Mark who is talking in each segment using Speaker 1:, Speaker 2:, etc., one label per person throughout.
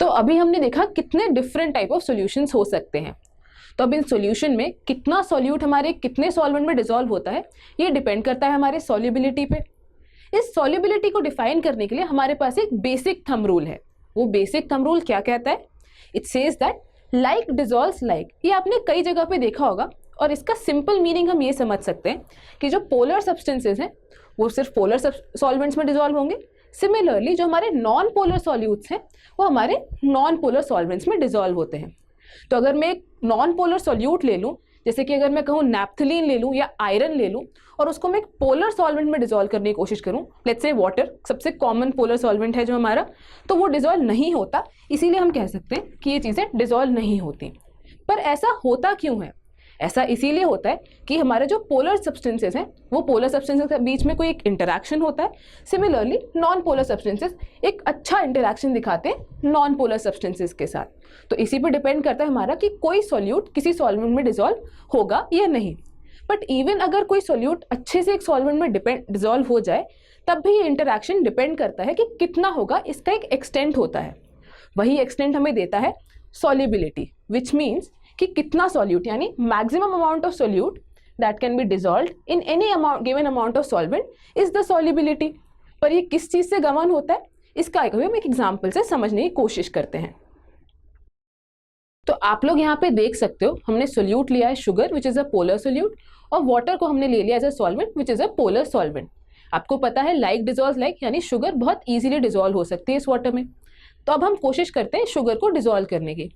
Speaker 1: अभी हमने देखा कितने डिफरेंट टाइप ऑफ सॉल्यूशंस हो सकते हैं। तो अब इन सॉल्यूशन में कितना सॉल्यूट हमारे कितने सॉल्वेंट में डिसॉल्व होता है ये डिपेंड करता है हमारे सॉल्युबिलिटी पे। इस सॉल्युबिलिटी को डिफाइन करने के लिए हमारे पास एक बेसिक थंब रूल है। वो बेसिक थंब रूल क्या कहता है? It says that like dissolves like. ये आपने कई जगह पे देखा होगा और इसका सिंपल मीनिंग हम ये समझ सकते हैं कि जो पोलर सब्सटेंसेज हैं वो सिर्फ पोलर सॉल्वेंट्स में डिसॉल्व होंगे। सिमिलरली जो हमारे नॉन पोलर सॉल्यूट्स हैं वो हमारे नॉन पोलर सॉल्वेंट्स में डिसॉल्व होते हैं। तो अगर मैं एक नॉन पोलर सॉल्यूट ले लूँ, जैसे कि अगर मैं कहूँ नैप्थलीन ले लूँ या आयरन ले लूँ और उसको मैं एक पोलर सॉल्वेंट में डिसॉल्व करने की कोशिश करूँ, लेट्स से वाटर सबसे कॉमन पोलर सॉल्वेंट है जो हमारा, तो वो डिसॉल्व नहीं होता। इसीलिए हम कह सकते हैं कि ये चीज़ें डिसॉल्व नहीं होती। पर ऐसा होता क्यों है? ऐसा इसीलिए होता है कि हमारे जो पोलर सब्सटेंसेस हैं वो पोलर सब्सटेंसेस के बीच में कोई एक इंटरैक्शन होता है। सिमिलरली नॉन पोलर सब्सटेंसेस एक अच्छा इंटरैक्शन दिखाते हैं नॉन पोलर सब्सटेंसेस के साथ। तो इसी पर डिपेंड करता है हमारा कि कोई सॉल्यूट किसी सॉल्वेंट में डिसॉल्व होगा या नहीं। बट इवन अगर कोई सॉल्यूट अच्छे से एक सॉल्वेंट में डिसॉल्व हो जाए तब भी ये इंटरैक्शन डिपेंड करता है कि कितना होगा, इसका एक एक्सटेंट होता है। वही एक्सटेंट हमें देता है सॉल्युबिलिटी, विच मीन्स कि कितना सॉल्यूट यानी maximum amount of solute that can be dissolved in any given amount of solvent is the solubility. पर ये किस चीज़ से गवर्न होता है इसका हम एक एग्जाम्पल से समझने की कोशिश करते हैं। तो आप लोग यहाँ पे देख सकते हो हमने सोल्यूट लिया है sugar which is a polar solute और वाटर को हमने ले लिया as a solvent which is a polar solvent. आपको पता है लाइक डिसॉल्व लाइक, यानी शुगर बहुत इजीली डिसॉल्व हो सकती है इस वाटर में। तो अब हम कोशिश करते हैं शुगर को डिसॉल्व करने की।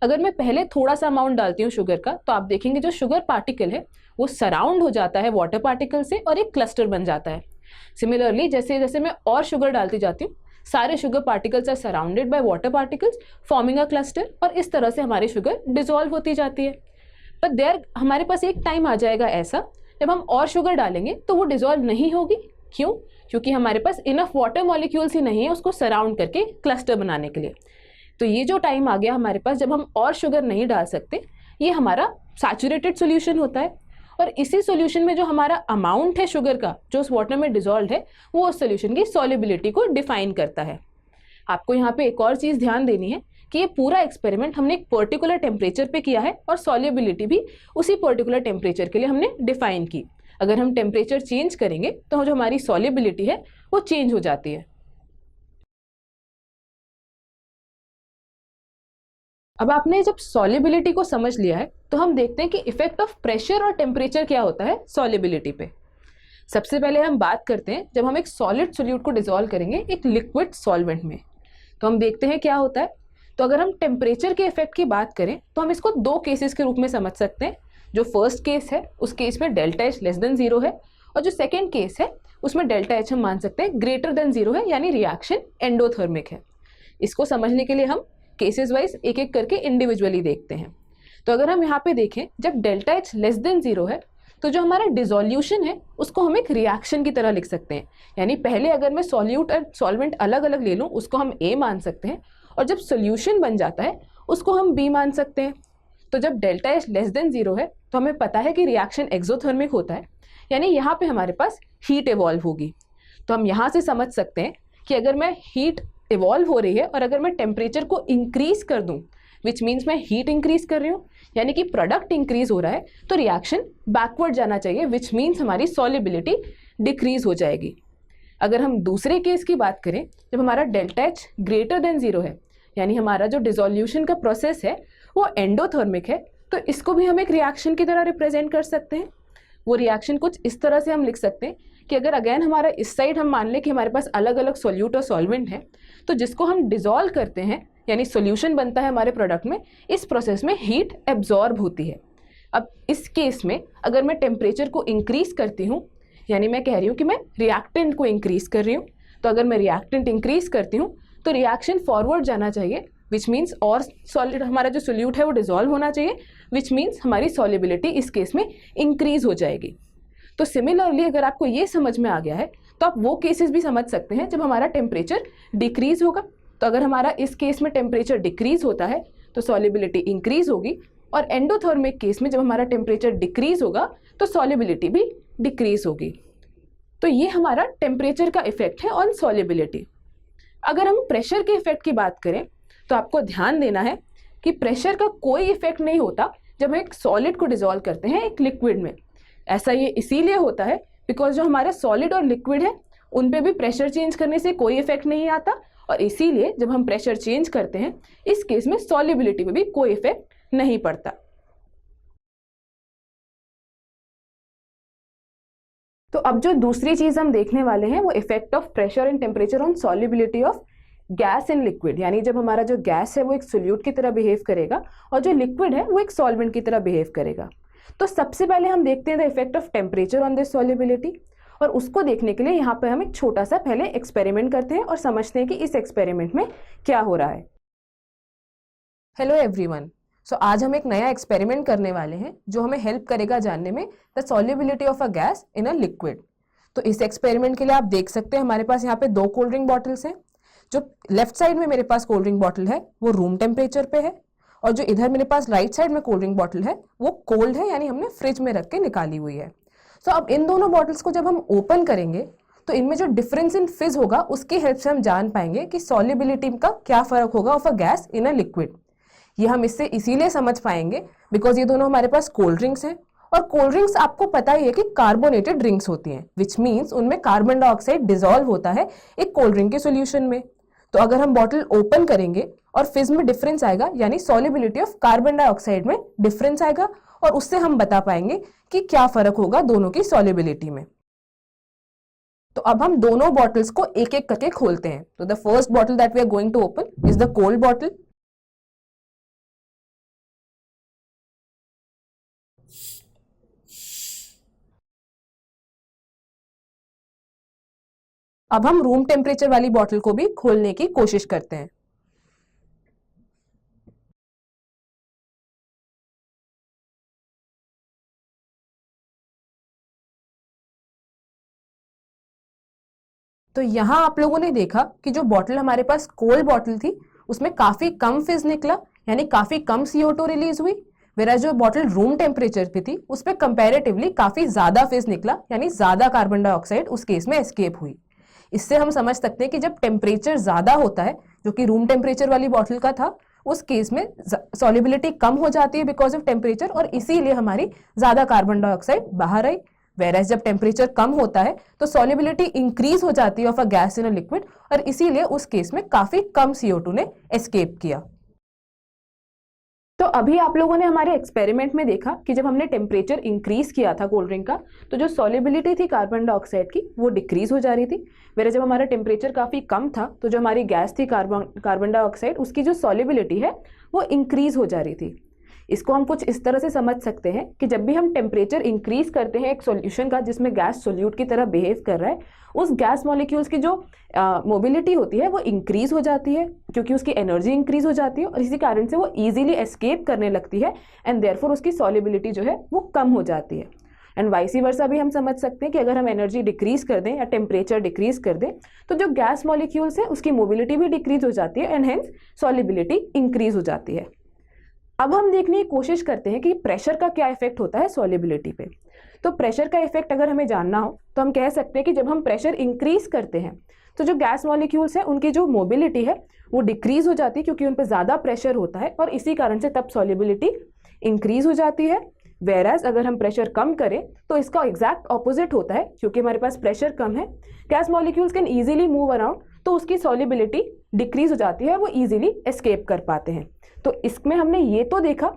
Speaker 1: अगर मैं पहले थोड़ा सा अमाउंट डालती हूँ शुगर का तो आप देखेंगे जो शुगर पार्टिकल है वो सराउंड हो जाता है वाटर पार्टिकल से और एक क्लस्टर बन जाता है। सिमिलरली जैसे जैसे मैं और शुगर डालती जाती हूँ सारे sugar particles are surrounded by water particles forming a cluster और इस तरह से हमारी शुगर डिसॉल्व होती जाती है। पर देयर हमारे पास एक टाइम आ जाएगा ऐसा जब हम और शुगर डालेंगे तो वो डिसॉल्व नहीं होगी। क्यों? क्योंकि हमारे पास इनफ वाटर मॉलिक्यूल्स ही नहीं है उसको सराउंड करके क्लस्टर बनाने के लिए। तो ये जो टाइम आ गया हमारे पास जब हम और शुगर नहीं डाल सकते, ये हमारा सैचुरेटेड सॉल्यूशन होता है। और इसी सॉल्यूशन में जो हमारा अमाउंट है शुगर का जो उस वाटर में डिसॉल्व है वो उस सॉल्यूशन की सॉल्युबिलिटी को डिफाइन करता है। आपको यहाँ पे एक और चीज़ ध्यान देनी है कि ये पूरा एक्सपेरिमेंट हमने एक पर्टिकुलर टेम्परेचर पे किया है और सॉल्युबिलिटी भी उसी पर्टिकुलर टेम्परेचर के लिए हमने डिफाइन की। अगर हम टेम्परेचर चेंज करेंगे तो जो हमारी सॉल्युबिलिटी है वो चेंज हो जाती है। अब आपने जब सॉल्युबिलिटी को समझ लिया है तो हम देखते हैं कि इफेक्ट ऑफ प्रेशर और टेम्परेचर क्या होता है सॉल्युबिलिटी पे। सबसे पहले हम बात करते हैं जब हम एक सॉलिड सोल्यूट को डिसॉल्व करेंगे एक लिक्विड सॉल्वेंट में, तो हम देखते हैं क्या होता है। तो अगर हम टेम्परेचर के इफेक्ट की बात करें तो हम इसको दो केसेस के रूप में समझ सकते हैं। जो फर्स्ट केस है उस केस में डेल्टा एच लेस देन 0 है और जो सेकेंड केस है उसमें डेल्टा एच हम मान सकते हैं ग्रेटर देन 0 है, यानी रिएक्शन एंडोथर्मिक है। इसको समझने के लिए हम केसेस वाइज एक एक करके इंडिविजुअली देखते हैं। तो अगर हम यहाँ पे देखें जब डेल्टा एच लेस देन 0 है तो जो हमारा डिसोल्यूशन है उसको हम एक रिएक्शन की तरह लिख सकते हैं। यानी पहले अगर मैं सॉल्यूट और सॉल्वेंट अलग अलग ले लूँ उसको हम ए मान सकते हैं और जब सोल्यूशन बन जाता है उसको हम बी मान सकते हैं। तो जब डेल्टा एच लेस देन 0 है तो हमें पता है कि रिएक्शन एक्सोथर्मिक होता है, यानी यहाँ पे हमारे पास हीट इवॉल्व होगी। तो हम यहाँ से समझ सकते हैं कि अगर मैं हीट इवॉल्व हो रही है और अगर मैं टेम्परेचर को इंक्रीज कर दूं विच मीन्स मैं हीट इंक्रीज कर रही हूँ यानी कि प्रोडक्ट इंक्रीज हो रहा है, तो रिएक्शन बैकवर्ड जाना चाहिए विच मीन्स हमारी सॉल्युबिलिटी डिक्रीज हो जाएगी। अगर हम दूसरे केस की बात करें जब हमारा डेल्टा एच ग्रेटर देन 0 है यानी हमारा जो डिसोल्यूशन का प्रोसेस है वो एंडोथर्मिक है, तो इसको भी हम एक रिएक्शन की तरह रिप्रेजेंट कर सकते हैं। वो रिएक्शन कुछ इस तरह से हम लिख सकते हैं कि अगर अगेन हमारा इस साइड हम मान लें कि हमारे पास अलग अलग सॉल्यूट और सॉल्वेंट है तो जिसको हम डिसॉल्व करते हैं यानी सॉल्यूशन बनता है हमारे प्रोडक्ट में, इस प्रोसेस में हीट एब्जॉर्ब होती है। अब इस केस में अगर मैं टेम्परेचर को इंक्रीज करती हूँ यानी मैं कह रही हूँ कि मैं रिएक्टेंट को इंक्रीज कर रही हूँ, तो अगर मैं रिएक्टेंट इंक्रीज करती हूँ तो रिएक्शन फॉरवर्ड जाना चाहिए विच मीन्स और सॉलिड हमारा जो सोल्यूट है वो डिसॉल्व होना चाहिए विच मीन्स हमारी सॉल्युबिलिटी इस केस में इंक्रीज हो जाएगी। तो सिमिलरली अगर आपको ये समझ में आ गया है तो आप वो केसेस भी समझ सकते हैं जब हमारा टेम्परेचर डिक्रीज होगा। तो अगर हमारा इस केस में टेम्परेचर डिक्रीज होता है तो सॉल्युबिलिटी इंक्रीज होगी और एंडोथर्मिक केस में जब हमारा टेम्परेचर डिक्रीज होगा तो सॉल्युबिलिटी भी डिक्रीज होगी। तो ये हमारा टेम्परेचर का इफेक्ट है ऑन सॉल्युबिलिटी। अगर हम प्रेशर के इफेक्ट की बात करें तो आपको ध्यान देना है कि प्रेशर का कोई इफेक्ट नहीं होता जब हम एक सॉलिड को डिसॉल्व करते हैं एक लिक्विड में। ऐसा ये इसीलिए होता है बिकॉज जो हमारे सॉलिड और लिक्विड है उन पे भी प्रेशर चेंज करने से कोई इफेक्ट नहीं आता, और इसीलिए जब हम प्रेशर चेंज करते हैं इस केस में सॉल्युबिलिटी में भी कोई इफेक्ट नहीं पड़ता। तो अब जो दूसरी चीज हम देखने वाले हैं वो effect of pressure and temperature on solubility of gas in liquid, यानी जब हमारा जो गैस है वो एक सोल्यूट की तरह बिहेव करेगा और जो लिक्विड है वो एक सॉल्वेंट की तरह बिहेव करेगा। तो सबसे पहले हम देखते हैं the effect of temperature on this solubility, और उसको देखने के लिए यहाँ पे हम एक छोटा सा पहले एक्सपेरिमेंट करते हैं और समझते हैं कि इस एक्सपेरिमेंट में क्या हो रहा है। हेलो एवरीवन, सो आज हम एक नया एक्सपेरिमेंट करने वाले हैं जो हमें हेल्प करेगा जानने में the solubility of a gas in a liquid. तो इस एक्सपेरिमेंट के लिए आप देख सकते हैं हमारे पास यहाँ पे 2 कोल्ड ड्रिंक बॉटल्स हैं। जो लेफ्ट साइड में मेरे पास कोल्ड ड्रिंक बॉटल है वो रूम टेम्परेचर पे है, और जो इधर मेरे पास राइट साइड में कोल्ड ड्रिंक बॉटल है वो कोल्ड है, यानी हमने फ्रिज में रख के निकाली हुई है। सो अब इन दोनों बॉटल्स को जब हम ओपन करेंगे तो इनमें जो डिफरेंस इन फिज होगा उसकी हेल्प से हम जान पाएंगे कि सॉल्युबिलिटी का क्या फर्क होगा of a gas in a liquid. ये हम इससे इसीलिए समझ पाएंगे बिकॉज ये दोनों हमारे पास कोल्ड ड्रिंक्स हैं, और कोल्ड ड्रिंक्स आपको पता ही है कि कार्बोनेटेड ड्रिंक्स होती हैं, विच मीन्स उनमें कार्बन डाइऑक्साइड डिसॉल्व होता है एक कोल्ड ड्रिंक के सोल्यूशन में। तो अगर हम बॉटल ओपन करेंगे और फिज में डिफरेंस आएगा, यानी सॉल्युबिलिटी ऑफ कार्बन डाइऑक्साइड में डिफरेंस आएगा, और उससे हम बता पाएंगे कि क्या फर्क होगा दोनों की सॉल्युबिलिटी में। तो अब हम दोनों बॉटल्स को एक एक करके खोलते हैं। तो the first bottle that we are going to open is the cold bottle. अब हम रूम टेम्परेचर वाली बॉटल को भी खोलने की कोशिश करते हैं। तो यहां आप लोगों ने देखा कि जो बॉटल हमारे पास कोल्ड बॉटल थी उसमें काफी कम फिज निकला, यानी काफी कम CO2 रिलीज हुई, वेराज जो बॉटल रूम टेम्परेचर पे थी उस पर कंपैरेटिवली काफी ज्यादा फिज निकला, यानी ज्यादा कार्बन डाइऑक्साइड उस केस में एस्केप हुई। इससे हम समझ सकते हैं कि जब टेम्परेचर ज्यादा होता है, जो कि रूम टेम्परेचर वाली बॉटल का था, उस केस में सॉल्युबिलिटी कम हो जाती है बिकॉज ऑफ टेम्परेचर, और इसीलिए हमारी ज्यादा कार्बन डाइऑक्साइड बाहर आई। वेराज जब टेम्परेचर कम होता है तो सॉल्युबिलिटी इंक्रीज हो जाती है of a gas in a liquid, और इसीलिए उस केस में काफी कम CO2 ने एस्केप किया। तो अभी आप लोगों ने हमारे एक्सपेरिमेंट में देखा कि जब हमने टेम्परेचर इंक्रीज किया था कोल्ड ड्रिंक का तो जो सॉल्युबिलिटी थी कार्बन डाइऑक्साइड की वो डिक्रीज हो जा रही थी, वेराज जब हमारा टेम्परेचर काफी कम था तो जो हमारी गैस थी कार्बन डाइऑक्साइड उसकी जो सॉल्युबिलिटी है वो इंक्रीज हो जा रही थी। इसको हम कुछ इस तरह से समझ सकते हैं कि जब भी हम टेम्परेचर इंक्रीज करते हैं एक सॉल्यूशन का जिसमें गैस सोल्यूट की तरह बिहेव कर रहा है, उस गैस मॉलिक्यूल्स की जो मोबिलिटी होती है वो इंक्रीज हो जाती है क्योंकि उसकी एनर्जी इंक्रीज हो जाती है, और इसी कारण से वो इजीली एस्केप करने लगती है, एंड देयरफॉर उसकी सॉल्युबिलिटी जो है वो कम हो जाती है। एंड वाइसी वर्सा भी हम समझ सकते हैं कि अगर हम एनर्जी डिक्रीज कर दें या टेम्परेचर डिक्रीज कर दें तो जो गैस मॉलिक्यूल्स है उसकी मोबिलिटी भी डिक्रीज हो जाती है, एंड हेंस सॉल्युबिलिटी इंक्रीज हो जाती है। अब हम देखने की कोशिश करते हैं कि प्रेशर का क्या इफेक्ट होता है सॉल्युबिलिटी पे। तो प्रेशर का इफेक्ट अगर हमें जानना हो तो हम कह सकते हैं कि जब हम प्रेशर इंक्रीज करते हैं तो जो गैस मॉलिक्यूल्स हैं उनकी जो मोबिलिटी है वो डिक्रीज हो जाती है क्योंकि उन पर ज़्यादा प्रेशर होता है, और इसी कारण से तब सॉल्युबिलिटी इंक्रीज हो जाती है। वेराज अगर हम प्रेशर कम करें तो इसका एग्जैक्ट ऑपोजिट होता है, क्योंकि हमारे पास प्रेशर कम है, gas molecules can easily move around, तो उसकी सॉल्युबिलिटी डिक्रीज हो जाती है, वो ईजिली एस्केप कर पाते हैं। तो इसमें हमने ये तो देखा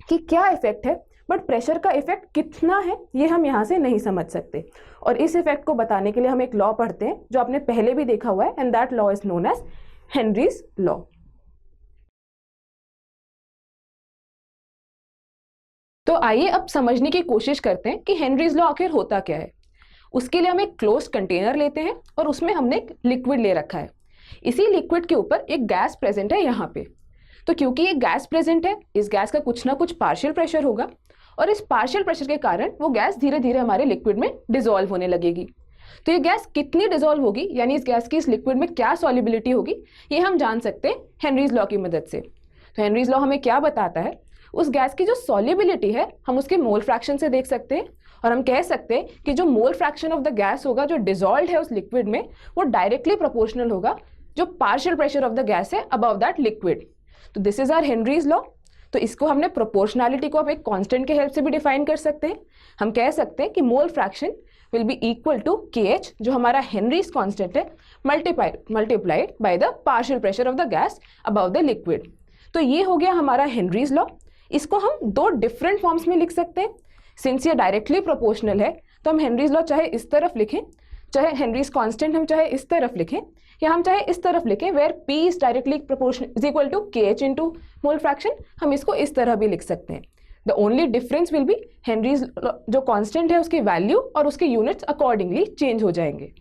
Speaker 1: कि क्या इफेक्ट है, बट प्रेशर का इफेक्ट कितना है ये हम यहाँ से नहीं समझ सकते, और इस इफेक्ट को बताने के लिए हम एक लॉ पढ़ते हैं जो आपने पहले भी देखा हुआ है, and that law is known as Henry's law. तो आइए अब समझने की कोशिश करते हैं कि हेनरीज लॉ आखिर होता क्या है। उसके लिए हम एक क्लोज्ड कंटेनर लेते हैं और उसमें हमने एक लिक्विड ले रखा है। इसी लिक्विड के ऊपर एक गैस प्रेजेंट है यहाँ पे। तो क्योंकि ये गैस प्रेजेंट है, इस गैस का कुछ ना कुछ पार्शियल प्रेशर होगा, और इस पार्शियल प्रेशर के कारण वो गैस धीरे धीरे हमारे लिक्विड में डिसॉल्व होने लगेगी। तो ये गैस कितनी डिसॉल्व होगी, यानी इस गैस की इस लिक्विड में क्या सॉल्युबिलिटी होगी, ये हम जान सकते हैं हेनरीज लॉ की मदद से। तो हेनरीज लॉ हमें क्या बताता है, उस गैस की जो सॉल्युबिलिटी है हम उसके मोल फ्रैक्शन से देख सकते हैं, और हम कह सकते हैं कि जो mole fraction of the gas होगा जो डिसॉल्व्ड है उस लिक्विड में, वो डायरेक्टली प्रोपोर्शनल होगा जो partial pressure of the gas है अबव दैट लिक्विड। तो this is our Henry's law. तो इसको हमने प्रोपोर्शनैलिटी को अब एक कांस्टेंट के हेल्प से भी डिफाइन कर सकते हैं। हम कह सकते हैं कि mole fraction will be equal to KH, जो हमारा हेनरीज कांस्टेंट है, multiplied by the partial pressure of the gas above the liquid. तो ये हो गया हमारा हेनरीज लॉ। इसको हम दो डिफरेंट फॉर्म्स में लिख सकते हैं। सिंस ये डायरेक्टली प्रोपोर्शनल है तो हम हेनरीज लॉ चाहे इस तरफ लिखें, चाहे हेनरीज कांस्टेंट हम चाहे इस तरफ लिखें, या हम चाहे इस तरफ लिखें where P is directly proportional is equal to KH into mole fraction. हम इसको इस तरह भी लिख सकते हैं। The only difference will be Henry's जो कांस्टेंट है उसकी वैल्यू और उसके यूनिट्स अकॉर्डिंगली चेंज हो जाएंगे।